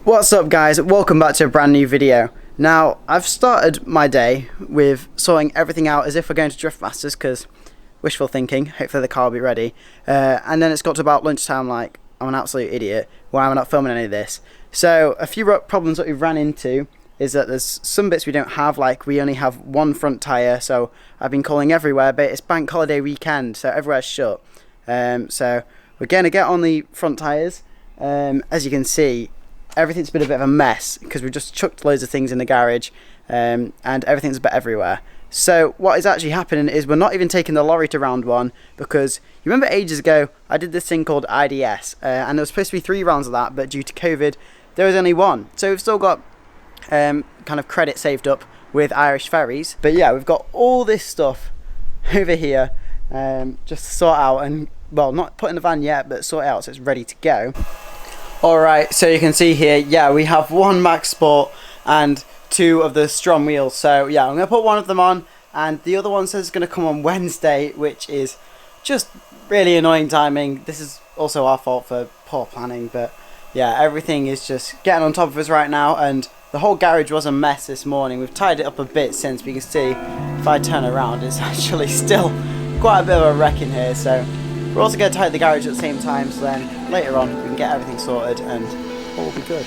What's up guys, welcome back to a brand new video. Now I've started my day with sorting everything out as if we're going to Drift Masters, because wishful thinking, hopefully the car will be ready, and then it's got to about lunchtime like I'm an absolute idiot, why am I not filming any of this? So a few problems that we've ran into is that there's some bits we don't have, like we only have one front tyre, so I've been calling everywhere, but it's bank holiday weekend so everywhere's shut. So we're going to get on the front tyres. As you can see, everything's been a bit of a mess because we've just chucked loads of things in the garage, and everything's a bit everywhere. So what is actually happening is we're not even taking the lorry to round one, because you remember ages ago I did this thing called IDS, and there was supposed to be 3 rounds of that, but due to COVID there was only 1. So we've still got kind of credit saved up with Irish Ferries, but yeah, we've got all this stuff over here just to sort out, and well, not put in the van yet, but sort it out so it's ready to go. Alright, so you can see here, yeah, we have 1 Max Sport and 2 of the Strom wheels. So yeah, I'm going to put one of them on, and the other one says it's going to come on Wednesday, which is just really annoying timing. This is also our fault for poor planning, but yeah, everything is just getting on top of us right now, and the whole garage was a mess this morning. We've tied it up a bit since, but you can see if I turn around it's actually still quite a bit of a wreck in here. So we're also going to tidy the garage at the same time, so then later on we can get everything sorted and all will be good.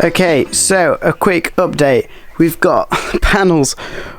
Okay, so a quick update. We've got panels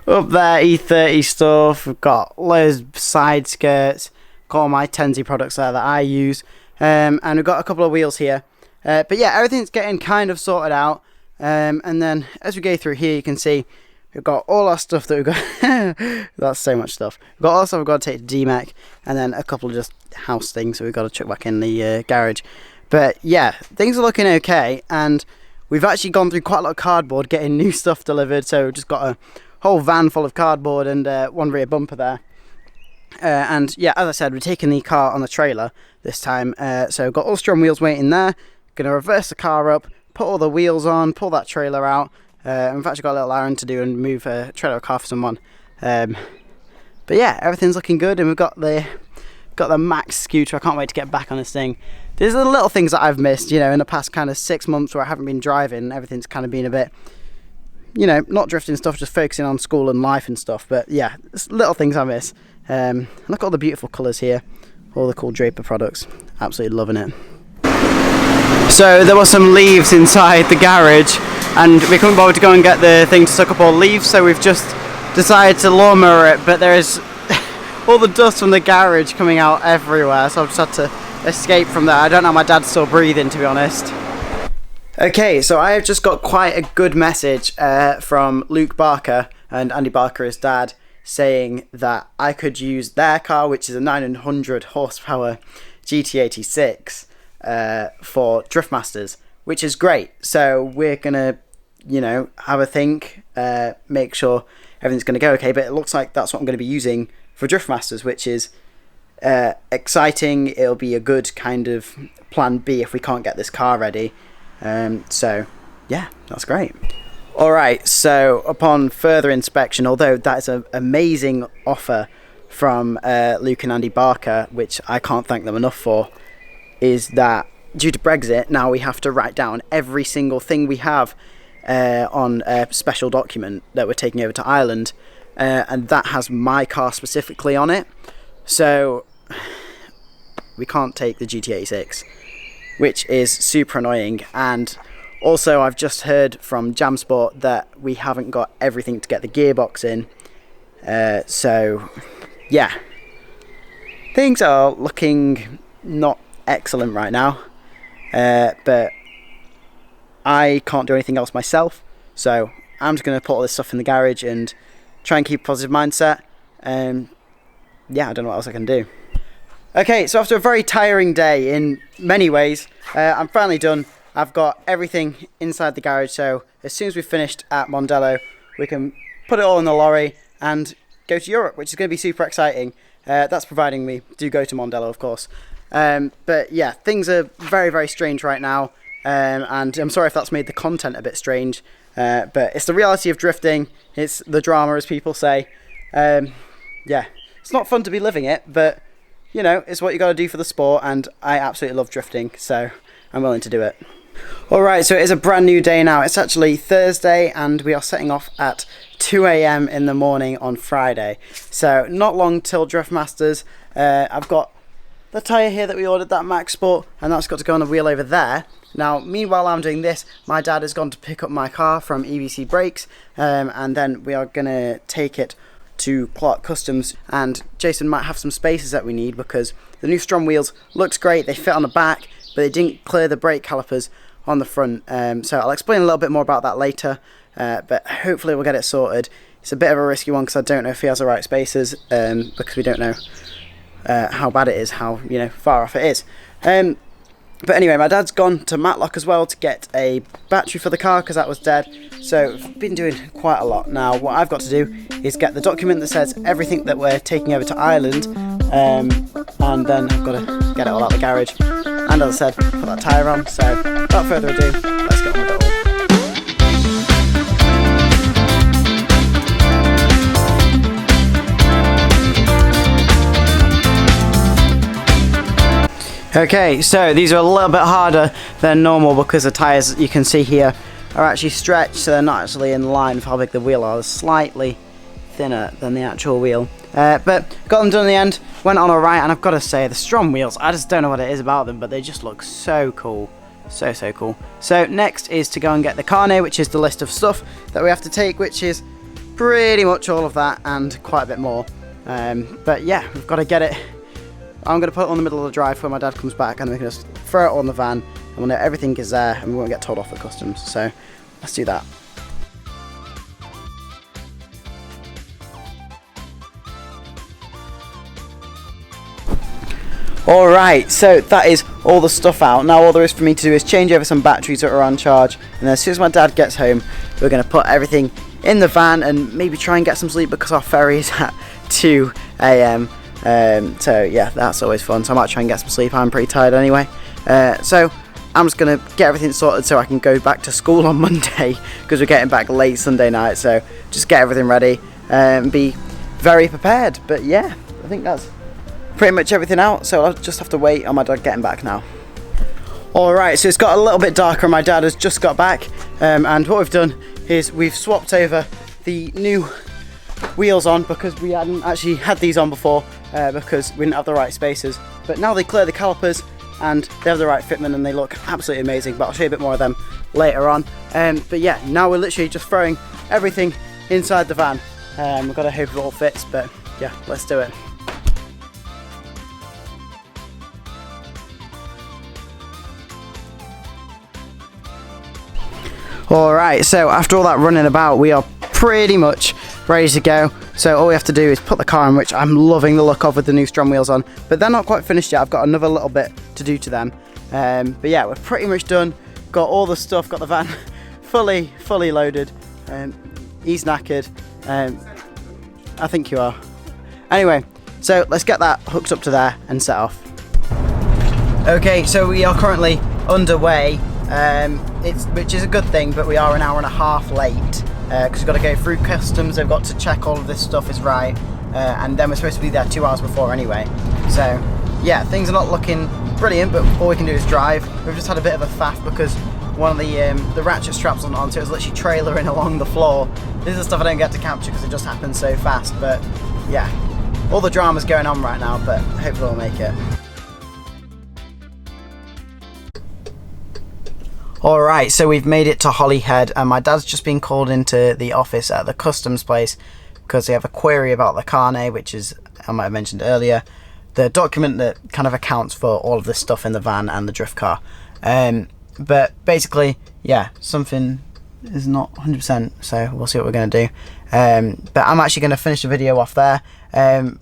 up there, E30 stuff, we've got loads of side skirts, got all my Tenzi products there that I use, and we've got a couple of wheels here. But yeah, everything's getting kind of sorted out, and then as we go through here you can see we've got all our stuff that we've got. That's so much stuff. We've got all the stuff we've got to take to DMEC, and then a couple of just house things that we've got to chuck back in the garage. But yeah, things are looking okay, and we've actually gone through quite a lot of cardboard getting new stuff delivered, so we've just got a whole van full of cardboard and 1 rear bumper there. And yeah, as I said, we're taking the car on the trailer this time, so we've got all Strom wheels waiting there. Going to reverse the car up, put all the wheels on, pull that trailer out, and we've actually got a little errand to do and move a trailer car for someone. But yeah, everything's looking good, and we've got the Max scooter. I can't wait to get back on this thing. There's the little things that I've missed, you know, in the past kind of 6 months where I haven't been driving. Everything's kind of been a bit, you know, not drifting stuff, just focusing on school and life and stuff. But yeah, it's little things I miss. Look at all the beautiful colours here, all the cool Draper products. Absolutely loving it. So there were some leaves inside the garage, and we couldn't bother to go and get the thing to suck up all leaves, so we've just decided to lawnmower it. But there is all the dust from the garage coming out everywhere, so I've just had to escape from there. I don't know, my dad's still breathing, to be honest. Okay, so I have just got quite a good message from Luke Barker and Andy Barker, his dad, saying that I could use their car, which is a 900 horsepower GT86, for Drift Masters, which is great. So we're gonna, you know, have a think, make sure everything's gonna go okay, but it looks like that's what I'm gonna be using for Drift Masters, which is exciting. It'll be a good kind of plan B if we can't get this car ready. So yeah, that's great. Alright, so upon further inspection, although that is an amazing offer from Luke and Andy Barker, which I can't thank them enough for, is that due to Brexit now we have to write down every single thing we have on a special document that we're taking over to Ireland, and that has my car specifically on it. So we can't take the GT86, which is super annoying. And also I've just heard from Jamsport that we haven't got everything to get the gearbox in. So yeah, things are looking not excellent right now, but I can't do anything else myself, so I'm just going to put all this stuff in the garage and try and keep a positive mindset. Yeah, I don't know what else I can do. Okay, so after a very tiring day in many ways, I'm finally done. I've got everything inside the garage, so as soon as we've finished at Mondello, we can put it all in the lorry and go to Europe, which is going to be super exciting. That's providing we do go to Mondello, of course. But yeah, things are very, very strange right now. And I'm sorry if that's made the content a bit strange. But it's the reality of drifting. It's the drama, as people say. Yeah, it's not fun to be living it, but you know, it's what you got to do for the sport, and I absolutely love drifting, so I'm willing to do it. Alright, so it is a brand new day now. It's actually Thursday, and we are setting off at 2 AM in the morning on Friday. So not long till Drift Masters. I've got the tyre here that we ordered, that Max Sport, and that's got to go on the wheel over there. Now, meanwhile I'm doing this, my dad has gone to pick up my car from EBC Brakes, and then we are going to take it to Clark Customs, and Jason might have some spaces that we need because the new Strom wheels looks great. They fit on the back, but they didn't clear the brake calipers on the front. So I'll explain a little bit more about that later, but hopefully we'll get it sorted. It's a bit of a risky one because I don't know if he has the right spaces, because we don't know how bad it is, how far off it is. But anyway, my dad's gone to Matlock as well to get a battery for the car because that was dead. So I've been doing quite a lot. Now what I've got to do is get the document that says everything that we're taking over to Ireland, and then I've got to get it all out the garage. And as I said, put that tyre on. So without further ado, let's get on with it all. Okay, so these are a little bit harder than normal because the tyres, you can see here, are actually stretched, so they're not actually in line with how big the wheel are. They're slightly thinner than the actual wheel. But got them done in the end, went on alright, and I've got to say, the Strom wheels, I just don't know what it is about them, but they just look so cool. So cool. So next is to go and get the carnet, which is the list of stuff that we have to take, which is pretty much all of that and quite a bit more. But yeah, we've got to get it. I'm going to put it on the middle of the drive when my dad comes back, and we can just throw it on the van, and we'll know everything is there and we won't get told off at customs. So let's do that. Alright, so that is all the stuff out. Now all there is for me to do is change over some batteries that are on charge, and then as soon as my dad gets home, we're going to put everything in the van and maybe try and get some sleep because our ferry is at 2 AM. So yeah, that's always fun. So I might try and get some sleep. I'm pretty tired anyway. So I'm just gonna get everything sorted so I can go back to school on Monday because we're getting back late Sunday night. So just get everything ready and be very prepared. But yeah, I think that's pretty much everything out. So I'll just have to wait on my dad getting back now. Alright, so it's got a little bit darker and my dad has just got back, and what we've done is we've swapped over the new wheels on because we hadn't actually had these on before because we didn't have the right spaces, but now they clear the calipers and they have the right fitment and they look absolutely amazing, but I'll show you a bit more of them later on. But yeah, now we're literally just throwing everything inside the van. We've got to hope it all fits, but yeah, let's do it. Alright, so after all that running about, we are pretty much ready to go. So all we have to do is put the car in, which I'm loving the look of with the new Strom wheels on, but they're not quite finished yet. I've got another little bit to do to them. But yeah, we're pretty much done. Got all the stuff, got the van fully loaded. He's knackered. I think you are. Anyway, so let's get that hooked up to there and set off. Okay, so we are currently underway, which is a good thing, but we are an hour and a half late because we've got to go through customs. They've got to check all of this stuff is right, and then we're supposed to be there 2 hours before anyway. So yeah, things are not looking brilliant, but all we can do is drive. We've just had a bit of a faff because one of the ratchet straps on, so it was literally trailering along the floor. This is the stuff I don't get to capture because it just happens so fast, but yeah, all the drama's going on right now, but hopefully we'll make it. Alright, so we've made it to Holyhead, and my dad's just been called into the office at the customs place because they have a query about the carnet, which is, I might have mentioned earlier, the document that kind of accounts for all of this stuff in the van and the drift car. But basically, yeah, something is not 100%, so we'll see what we're going to do. But I'm actually going to finish the video off there.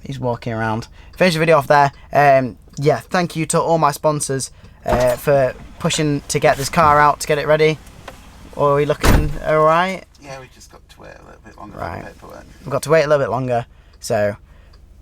He's walking around. Finish the video off there. Yeah, thank you to all my sponsors for pushing to get this car out, to get it ready. Or are we looking alright? Yeah, we just got to wait a little bit longer. Right. We've got to wait a little bit longer. So,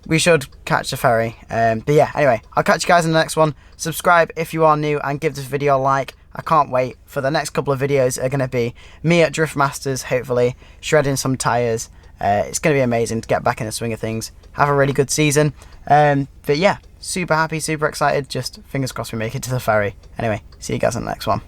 we should catch the ferry. But yeah, anyway, I'll catch you guys in the next one. Subscribe if you are new and give this video a like. I can't wait for the next couple of videos are going to be me at Drift Masters, hopefully, shredding some tyres. It's going to be amazing to get back in the swing of things. Have a really good season. But yeah, super happy, super excited. Just fingers crossed we make it to the ferry. Anyway, see you guys in the next one.